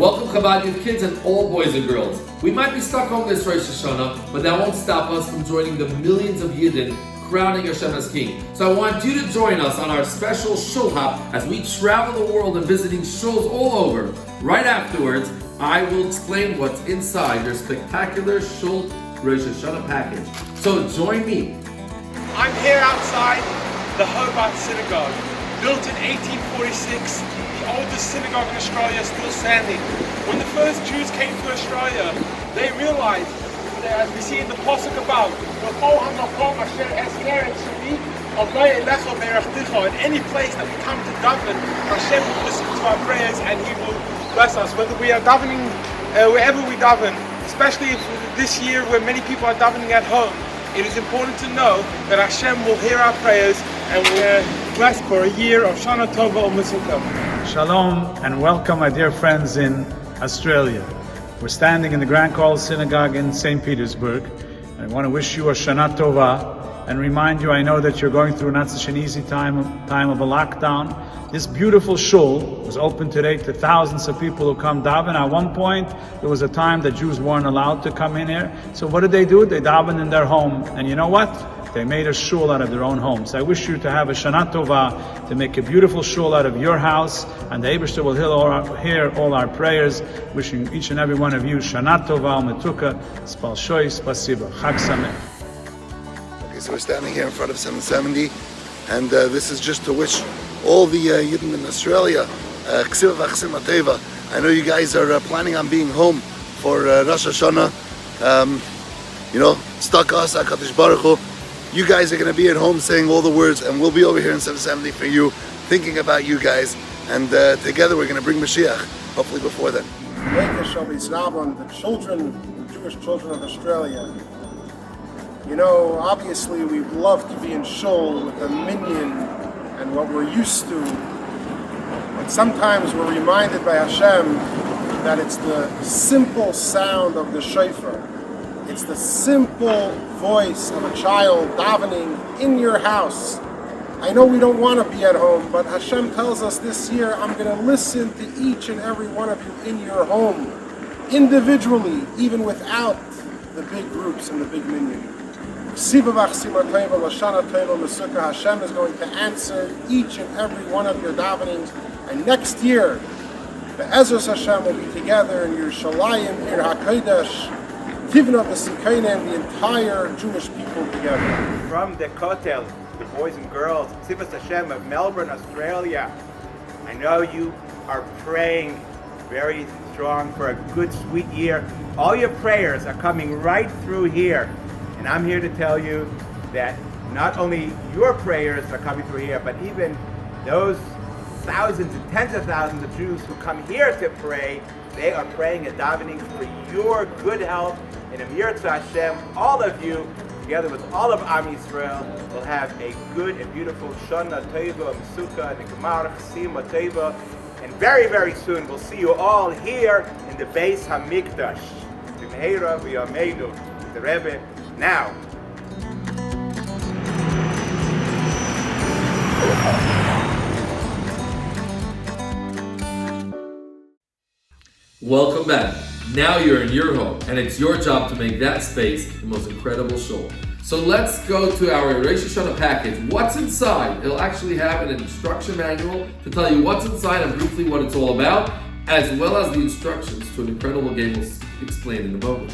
Welcome Chabad Youth kids and all boys and girls. We might be stuck home this Rosh Hashanah, but that won't stop us from joining the millions of Yidden crowning Hashem as King. So I want you to join us on our special Shule Hop as we travel the world and visiting shuls all over. Right afterwards, I will explain what's inside your spectacular Shul Rosh Hashanah package. So join me. I'm here outside the Hobart Synagogue, built in 1846. The oldest synagogue in Australia, still standing. When the first Jews came to Australia, they realized that, as we see in the Pasuk above, in any place that we come to daven, Hashem will listen to our prayers and He will bless us. Whether we are davening, wherever we daven, especially if this year where many people are davening at home, it is important to know that Hashem will hear our prayers and we are blessed for a year of Shana Tova U'Mesukkah. Shalom and welcome, my dear friends in Australia. We're standing in the Grand Hall Synagogue in St. Petersburg. And I want to wish you a Shana Tova and remind you, I know that you're going through not such an easy time of a lockdown. This beautiful shul was open today to thousands of people who come daven. At one point, there was a time that Jews weren't allowed to come in here. So what did? They davened in their home. And you know what? They made a shul out of their own homes. So I wish you to have a Shana Tova, to make a beautiful shul out of your house, and the Eibishter will hear all our prayers. Wishing each and every one of you Shana Tova, Metuka, Spal Shoy, Spasiba, Chag Sameach. Okay, so we're standing here in front of 770, and this is just to wish all the Yidden in Australia, Ksiva v'Chsim Ateva. I know you guys are planning on being home for Rosh Hashanah. Stuck us, HaKadosh Baruch Hu. You guys are going to be at home saying all the words, and we'll be over here in 770 for you, thinking about you guys, and together we're going to bring Mashiach, hopefully before then. The children, the Jewish children of Australia. You know, obviously we love to be in shul with a minyan and what we're used to, but sometimes we're reminded by Hashem that it's the simple sound of the shofar. It's the simple voice of a child davening in your house. I know we don't want to be at home, but Hashem tells us this year, I'm going to listen to each and every one of you in your home, individually, even without the big groups and the big minyan. Hashem is going to answer each and every one of your davenings, and next year, the Ezras Hashem will be together in Yerushalayim, Ir HaKodesh, Tivna v'Sikaina, and the entire Jewish people together. From the Kotel, the boys and girls, Tzivas Hashem of Melbourne, Australia. I know you are praying very strong for a good, sweet year. All your prayers are coming right through here. And I'm here to tell you that not only your prayers are coming through here, but even those thousands and tens of thousands of Jews who come here to pray, they are praying and davening for your good health. And Amir Hashem, all of you, together with all of Am Yisrael, will have a good and beautiful Shana Tova, Mesukkah, and Gemar Chasima Tova. And very, very soon we'll see you all here in the Beis Hamikdash. B'meira v'yameinu, the Rebbe. Now. Welcome back. Now you're in your home, and it's your job to make that space the most incredible shul. So let's go to our Rosh Hashanah package. What's inside? It'll actually have an instruction manual to tell you what's inside and briefly what it's all about, as well as the instructions to an incredible game we'll explain in a moment.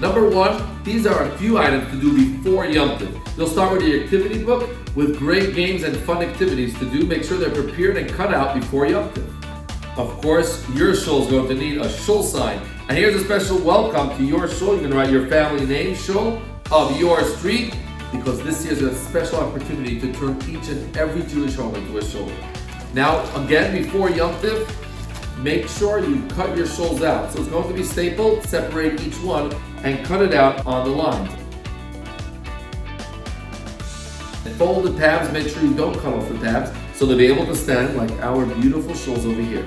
Number one, these are a few items to do before Yom Tov. You'll start with the activity book with great games and fun activities to do. Make sure they're prepared and cut out before Yom Tov. Of course, your shul is going to need a shul sign. And here's a special welcome to your shul. You're going to write your family name, shul of your street, because this year's a special opportunity to turn each and every Jewish home into a shul. Now, again, before Yom Tov, make sure you cut your shuls out. So it's going to be stapled, separate each one, and cut it out on the lines. And fold the tabs, make sure you don't cut off the tabs, so they'll be able to stand like our beautiful shuls over here.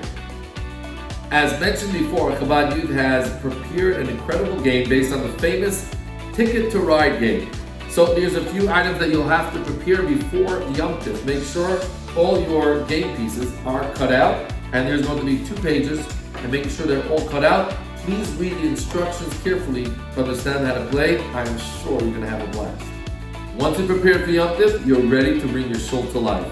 As mentioned before, Chabad Youth has prepared an incredible game based on the famous Ticket to Ride game. So there's a few items that you'll have to prepare before Yom Tov. Make sure all your game pieces are cut out, and there's going to be 2 pages and making sure they're all cut out. Please read the instructions carefully to understand how to play. I'm sure you're going to have a blast. Once you're prepared for Yom Tov, you're ready to bring your shul to life.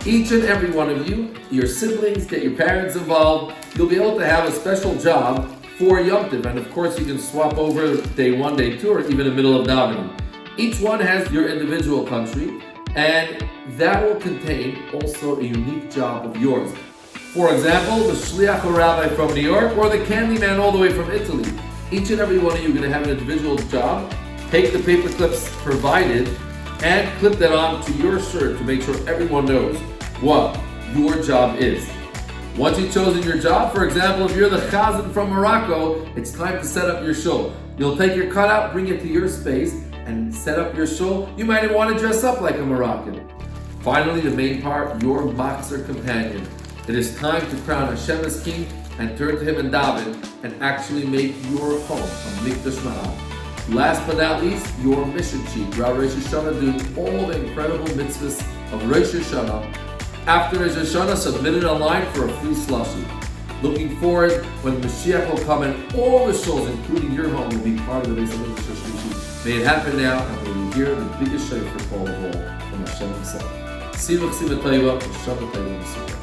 Each and every one of you, your siblings, get your parents involved. You'll be able to have a special job for Yom Tov, and of course you can swap over day 1, day 2, or even in the middle of davening. Each one has your individual country, and that will contain also a unique job of yours. For example, the Shliach or Rabbi from New York, or the candy man all the way from Italy. Each and every one of you are going to have an individual job. Take the paper clips provided and clip that onto your shirt to make sure everyone knows what your job is. Once you've chosen your job, for example, if you're the chazan from Morocco, it's time to set up your shul. You'll take your cutout, bring it to your space, and set up your shul. You might even want to dress up like a Moroccan. Finally, the main part, your boxer companion. It is time to crown Hashem as king and turn to him and daven and actually make your home a mikdash ma'al. Last but not least, your mission sheet. Rosh Hashanah doing all the incredible mitzvahs of Rosh Hashanah. After Rosh Hashanah, submit it online for a free slushie. Looking forward when Mashiach will come and all the shuls, including your home, will be part of the Beis HaMikdash Shlishi. May it happen now, and we will hear the biggest shofar call of all from Hashem himself. Siluch Siva Taiva, Shabbat Taiva.